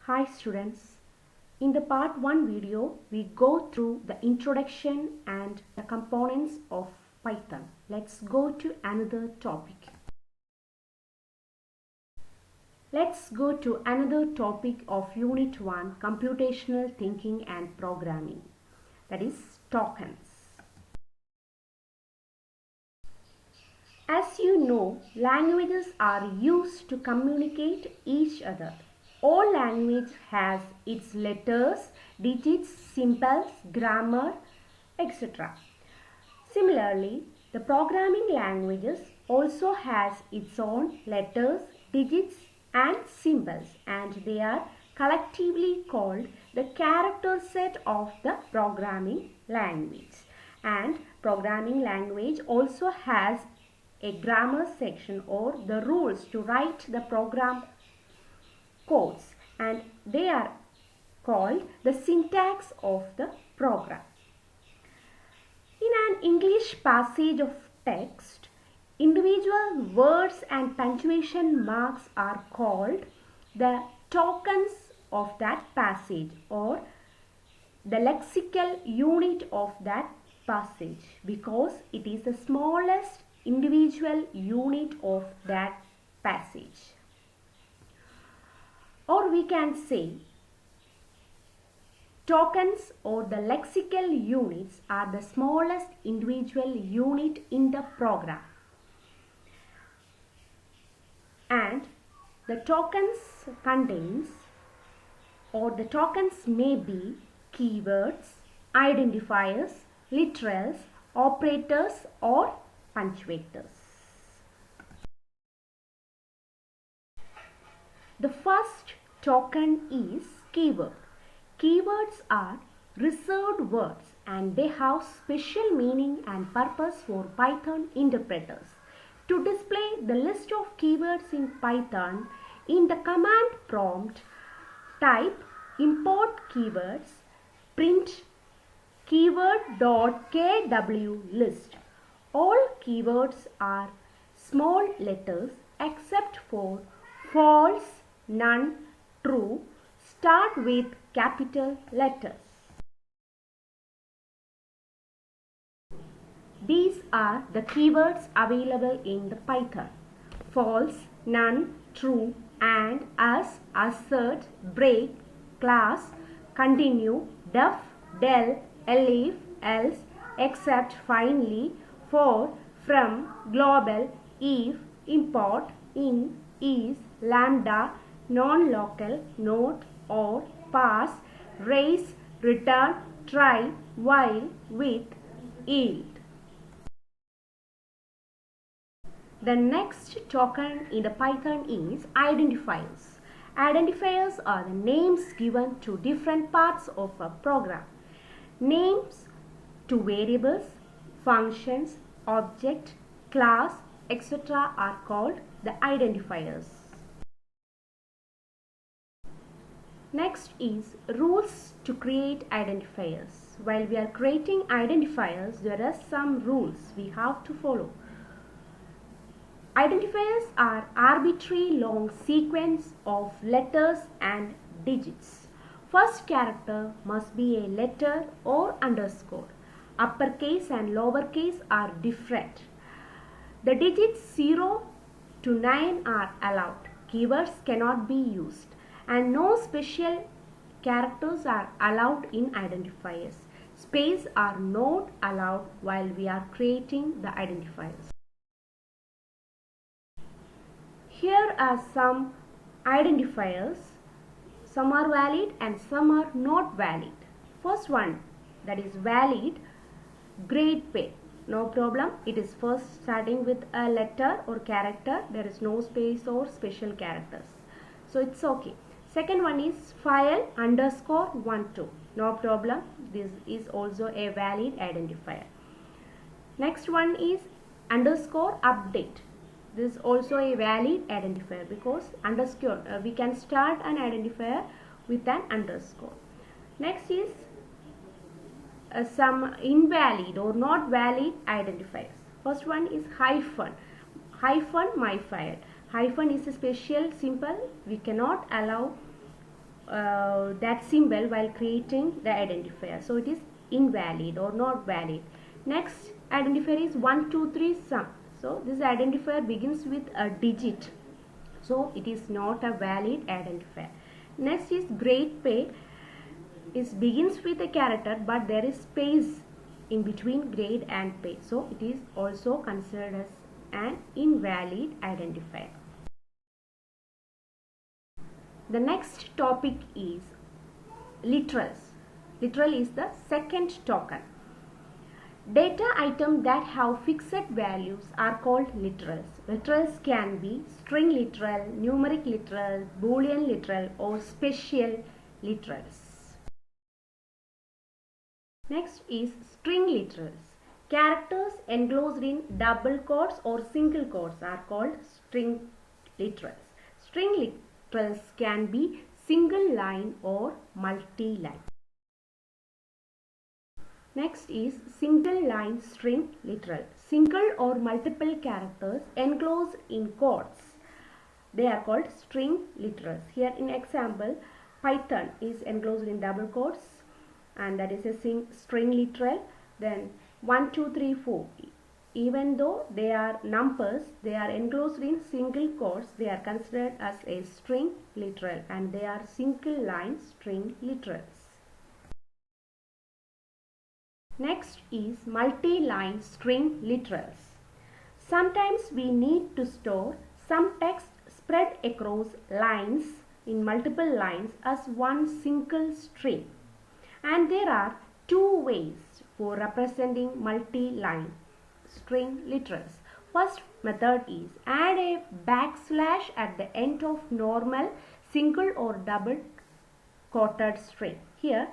Hi students, in the part 1 video we go through the introduction and the components of Python. Let's go to another topic. Let's go to another topic of Unit 1, Computational Thinking and Programming, that is tokens. As you know, languages are used to communicate each other. All language has its letters, digits, symbols, grammar, etc. Similarly, the programming languages also has its own letters, digits and symbols, and they are collectively called the character set of the programming language. And programming language also has a grammar section or the rules to write the program codes, and they are called the syntax of the program. In an English passage of text, individual words and punctuation marks are called the tokens of that passage or the lexical unit of that passage, because it is the smallest individual unit of that passage. Or we can say tokens or the lexical units are the smallest individual unit in the program. And the tokens contains, or the tokens may be keywords, identifiers, literals, operators or punctuators. The first token is keyword. Keywords are reserved words and they have special meaning and purpose for Python interpreters. To display the list of keywords in Python, in the command prompt, type import keywords, print keyword.kw list. All keywords are small letters except for false, none, true, start with capital letters. These are the keywords available in the Python: false, none, true, and, as, assert, break, class, continue, def, del, elif, else, except, finally, for, from, global, if, import, in, is, lambda, non-local, note, or, pass, raise, return, try, while, with, yield. The next token in the Python is identifiers. Identifiers are the names given to different parts of a program. Names to variables, functions, object, class, etc. are called the identifiers. Next is rules to create identifiers. While we are creating identifiers, there are some rules we have to follow. Identifiers are arbitrary long sequence of letters and digits. First character must be a letter or underscore. Uppercase and lowercase are different. The digits 0 to 9 are allowed. Keywords cannot be used, and no special characters are allowed in identifiers. Space are not allowed while we are creating the identifiers. Here are some identifiers. Some are valid and some are not valid. First one, that is valid, grade pay. No problem. It is first starting with a letter or character. There is no space or special characters, so it's okay. Second one is file underscore 12. No problem. This is also a valid identifier. Next one is underscore update. This is also a valid identifier because underscore we can start an identifier with an underscore. Next is some invalid or not valid identifiers. First one is hyphen. Hyphen my file. Hyphen is a special symbol. We cannot allow that symbol while creating the identifier. So it is invalid or not valid. Next identifier is 1 2 3 sum. So this identifier begins with a digit, so it is not a valid identifier. Next is grade pay. It begins with a character but there is space in between grade and pay, so it is also considered as an invalid identifier. The next topic is literals. Literal is the second token. Data items that have fixed values are called literals. Literals can be string literal, numeric literal, boolean literal, or special literals. Next is string literals. Characters enclosed in double quotes or single quotes are called string literals. String literals can be single line or multi-line. Next is single line string literal. Single or multiple characters enclosed in quotes, they are called string literals. Here in example, Python is enclosed in double quotes and that is a string literal. Then 1 2 3 4, even though they are numbers, they are enclosed in single quotes, they are considered as a string literal and they are single line string literals. Next is multi-line string literals. Sometimes we need to store some text spread across lines in multiple lines as one single string. And there are two ways for representing multi-line string literals. First method is add a backslash at the end of normal single or double quoted string. Here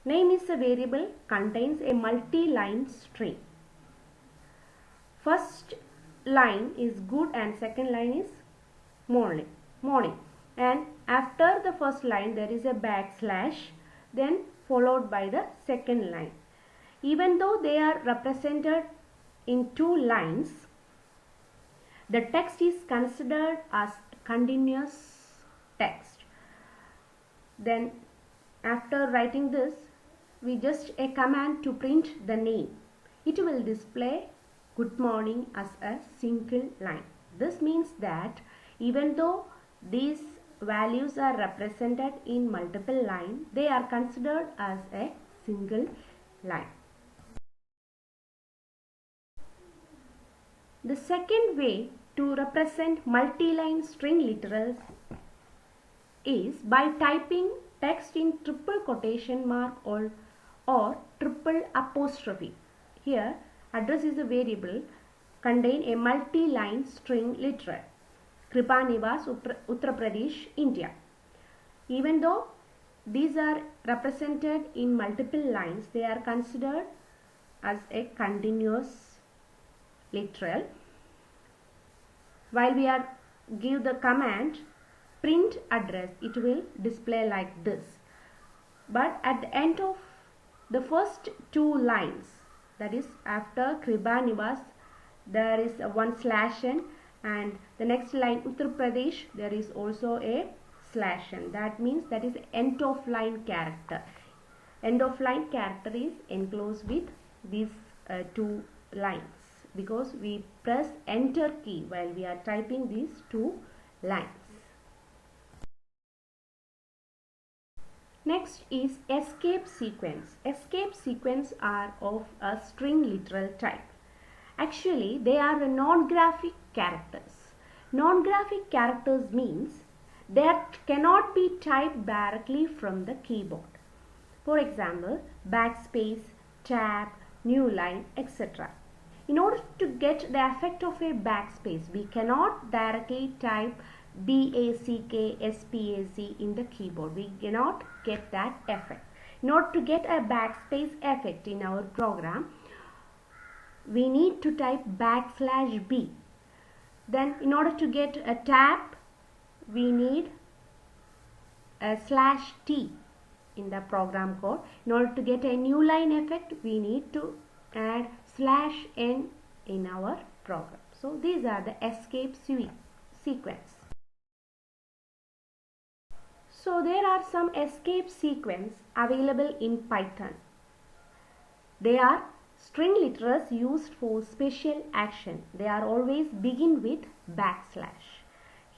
name is a variable contains a multi-line string. First line is good and second line is morning. And after the first line there is a backslash, then followed by the second line. Even though they are represented in two lines, the text is considered as continuous text. Then after writing this, we just a command to print the name. It will display good morning as a single line. This means that even though these values are represented in multiple lines, they are considered as a single line. The second way to represent multi-line string literals is by typing text in triple quotation mark or triple apostrophe. Here address is a variable contain a multi-line string literal. Kripa Nivas, Uttar Pradesh, India. Even though these are represented in multiple lines, they are considered as a continuous literal. While we are give the command print address, it will display like this. But at the end of the first two lines, that is after Kripa Nivas, there is one slash n, and the next line Uttar Pradesh, there is also a slash n. That means that is end of line character. End of line character is enclosed with these two lines because we press enter key while we are typing these two lines. Next is escape sequence. Escape sequence are of a string literal type. Actually, they are non-graphic characters. Non-graphic characters means that cannot be typed directly from the keyboard. For example, backspace, tab, new line, etc. In order to get the effect of a backspace, we cannot directly type BACKSPAC in the keyboard. We cannot get that effect. In order to get a backspace effect in our program, we need to type \B. Then in order to get a tab, we need a /T in the program code. In order to get a new line effect, we need to add /N in our program. So these are the escape sequence. So there are some escape sequence available in Python. They are string literals used for special action. They are always begin with backslash.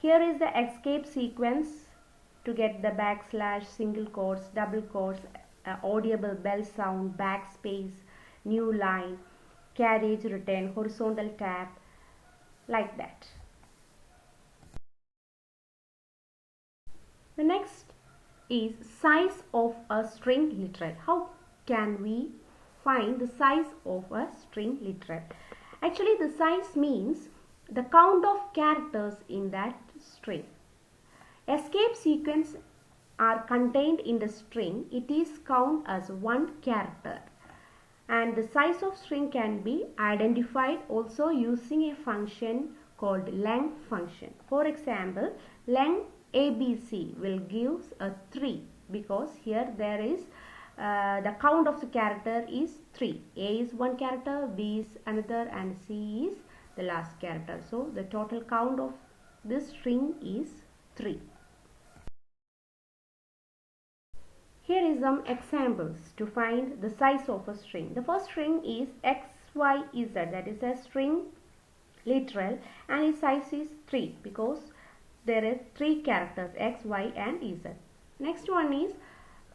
Here is the escape sequence to get the backslash, single quotes, double quotes, audible bell sound, backspace, new line, carriage return, horizontal tab, like that. The next is size of a string literal. How can we find the size of a string literal? Actually, the size means the count of characters in that string. Escape sequence are contained in the string. It is count as one character. And the size of string can be identified also using a function called len function. For example, len ABC will give a 3 because here there is the count of the character is 3. A is one character, B is another, and C is the last character. So the total count of this string is 3. Here is some examples to find the size of a string. The first string is XYZ, that is a string literal, and its size is 3 because there are 3 characters X, Y and Z. Next one is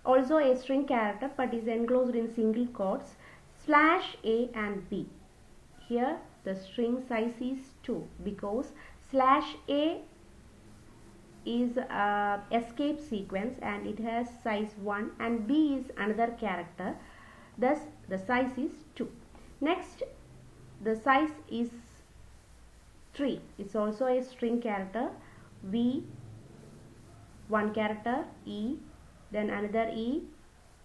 also a string character but is enclosed in single quotes /A and B. Here the string size is 2 because /A is escape sequence and it has size 1 and B is another character, thus the size is 2. Next, the size is 3. It's also a string character. V, one character, E, then another E,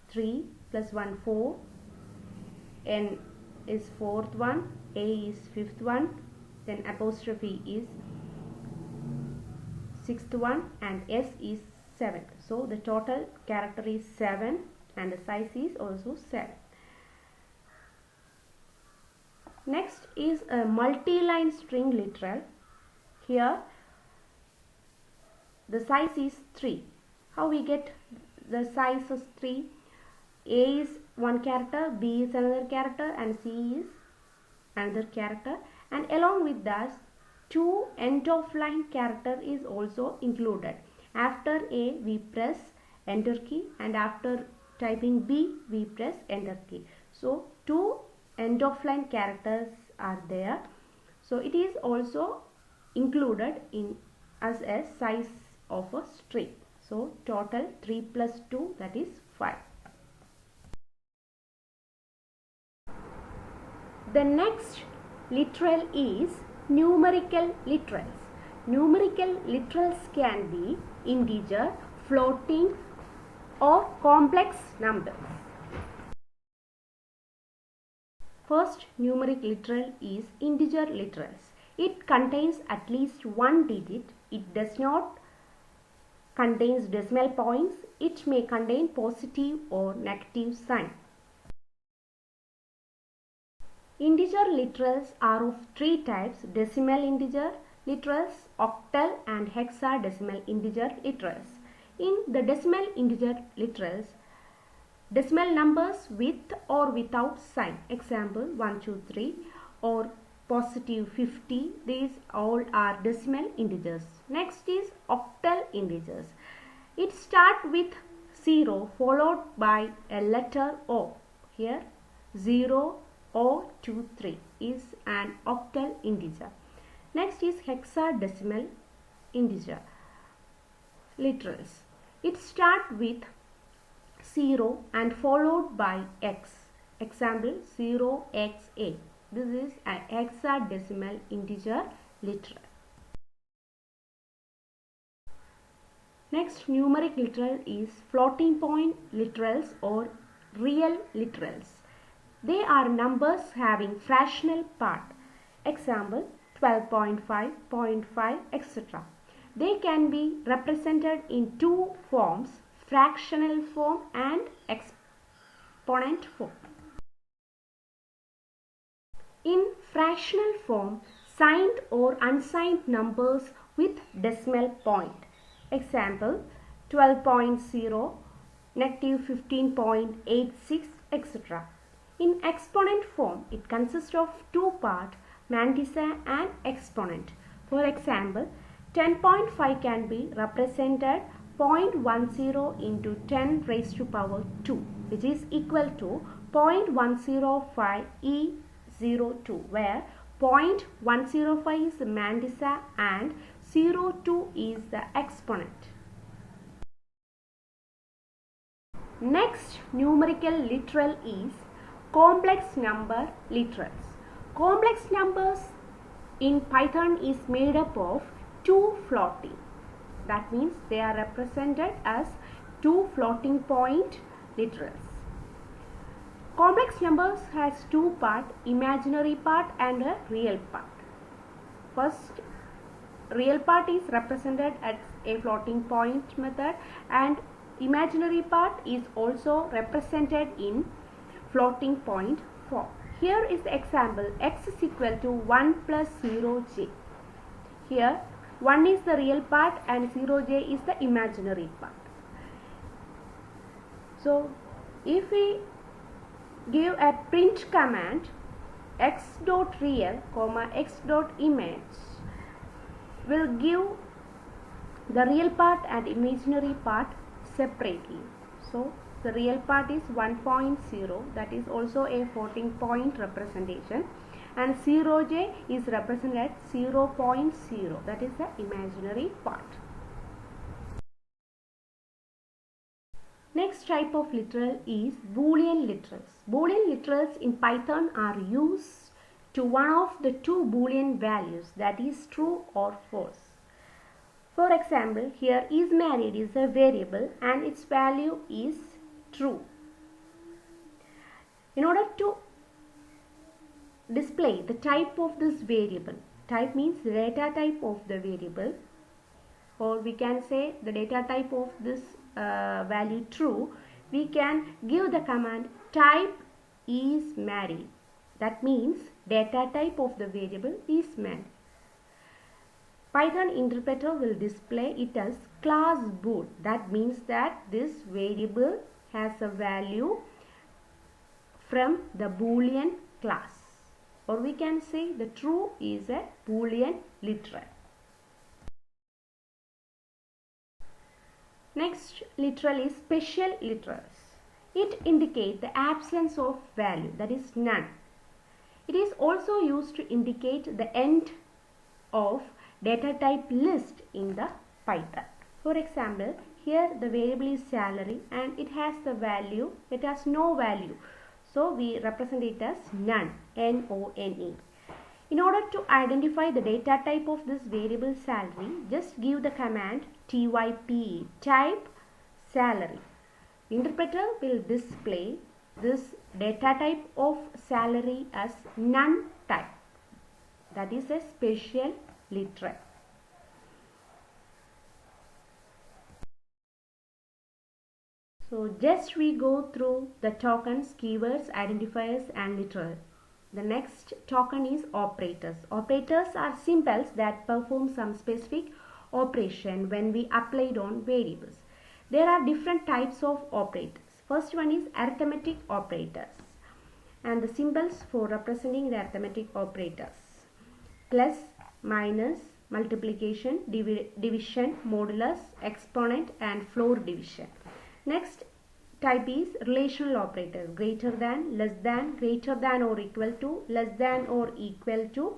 3 plus 1, 4, N is fourth one, A is fifth one, then apostrophe is sixth one, and S is 7. So the total character is 7 and the size is also 7. Next is a multi-line string literal. Here the size is 3. How we get the size of 3? A is one character, B is another character, and C is another character, and along with that 2 end of line character is also included. After A we press enter key and after typing B we press enter key. So 2 end of line characters are there. So it is also included in as a size of a string. So total 3 plus 2, that is 5. The next literal is numerical literals. Numerical literals can be integer, floating or complex numbers. First numeric literal is integer literals. It contains at least one digit. It does not contain decimal points. It may contain positive or negative sign. Integer literals are of 3 types: decimal integer literals, octal and hexadecimal integer literals. In the decimal integer literals, decimal numbers with or without sign, example 1, 2, 3 or positive 50, these all are decimal integers. Next is octal integers. It starts with 0 followed by a letter O. Here 0 O 2 3 is an octal integer. Next is hexadecimal integer literals. It starts with 0 and followed by x. Example 0xa. This is a hexadecimal integer literal. Next numeric literal is floating point literals or real literals. They are numbers having fractional part. Example 12.5, 0.5, etc. They can be represented in 2 forms: fractional form and exponent form. In fractional form, signed or unsigned numbers with decimal point. Example 12.0, negative 15.86, etc. In exponent form, it consists of two parts, mantissa and exponent. For example, 10.5 can be represented 0.10 into 10 raised to power 2, which is equal to 0.105 E02, where 0.105 is the mantissa and 02 is the exponent. Next numerical literal is complex number literals. Complex numbers in Python is made up of two floating. That means they are represented as two floating point literals. Complex numbers has two parts, imaginary part and a real part. First, real part is represented as a floating point method, and imaginary part is also represented in floating point form. Here is the example, x is equal to 1 plus 0j. Here 1 is the real part and 0j is the imaginary part. So if we give a print command, x dot real comma x dot image will give the real part and imaginary part separately. So the real part is 1.0, that is also a floating point representation, and 0j is represented at 0.0, that is the imaginary part. Next type of literal is Boolean literals. Boolean literals in Python are used to one of the two Boolean values, that is true or false. For example, here is married is a variable and its value is true. In order to display the type of this variable, type means the data type of the variable, or we can say the data type of this value true, we can give the command type is married. That means data type of the variable is married. Python interpreter will display it as class bool. That means that this variable has a value from the Boolean class, or we can say the true is a Boolean literal. Next literal is special literals. It indicates the absence of value, that is none. It is also used to indicate the end of data type list in the Python. For example, here the variable is salary and it has the value, it has no value. So we represent it as none, N-O-N-E. In order to identify the data type of this variable salary, just give the command type, type salary. The interpreter will display this data type of salary as none type. That is a special literal. So just we go through the tokens, keywords, identifiers and literal. The next token is operators. Operators are symbols that perform some specific operation when we applied on variables. There are different types of operators. First one is arithmetic operators, and the symbols for representing the arithmetic operators: plus, minus, multiplication, division, modulus, exponent and floor division. Next type is relational operators: greater than, less than, greater than or equal to, less than or equal to,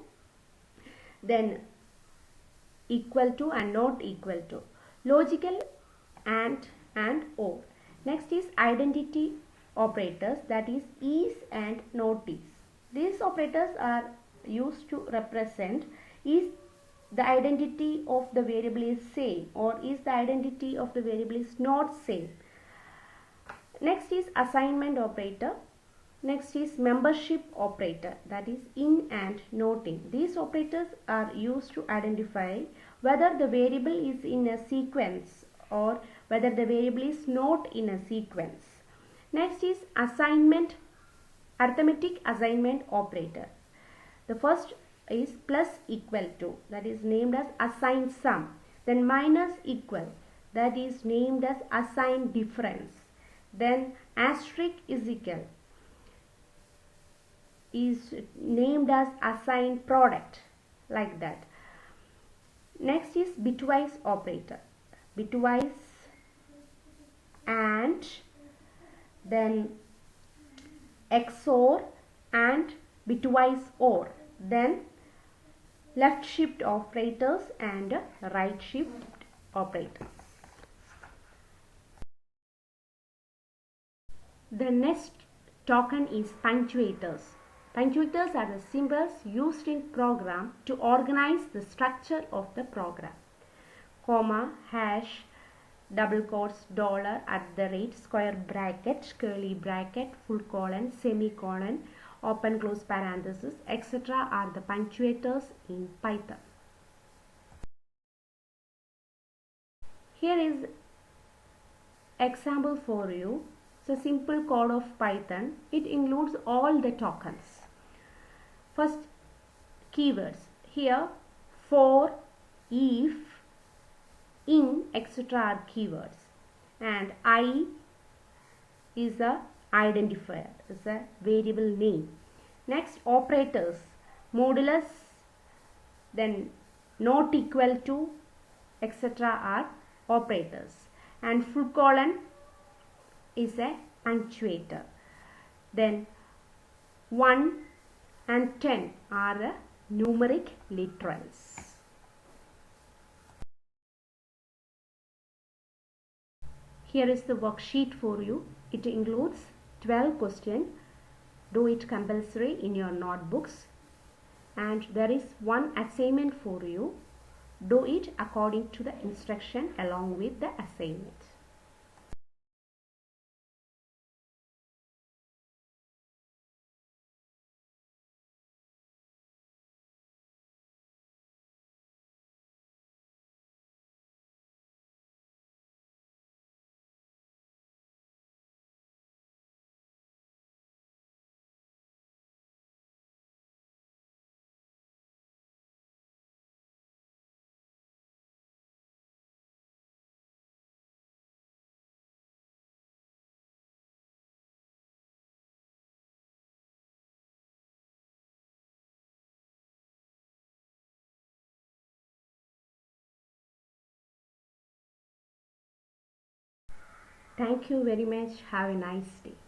then equal to and not equal to, logical and or. Next is identity operators, that is and not is. These operators are used to represent is the identity of the variable is same or is the identity of the variable is not same. Next is assignment operator. Next is membership operator, that is in and not in. These operators are used to identify whether the variable is in a sequence or whether the variable is not in a sequence. Next is arithmetic assignment operator. The first is plus equal to, that is named as assign sum. Then minus equal, that is named as assigned difference. Then asterisk is equal is named as assigned product, like that. Next is bitwise operator. Bitwise and then XOR and bitwise OR. Then left shift operators and right shift operators. The next token is punctuators. Punctuators are the symbols used in program to organize the structure of the program. Comma, hash, double quotes, dollar, at the rate, square bracket, curly bracket, full colon, semicolon, open close parenthesis, etc. are the punctuators in Python. Here is example for you. It's a simple code of Python. It includes all the tokens. First, keywords. Here, for, if, in, etc. are keywords. And I is a identifier, is a variable name. Next, operators. Modulus, then not equal to, etc. are operators. And full colon is a punctuator. Then 1 and 10 are numeric literals. Here is the worksheet for you. It includes 12 questions. Do it compulsory in your notebooks. And there is one assignment for you. Do it according to the instruction along with the assignment. Thank you very much. Have a nice day.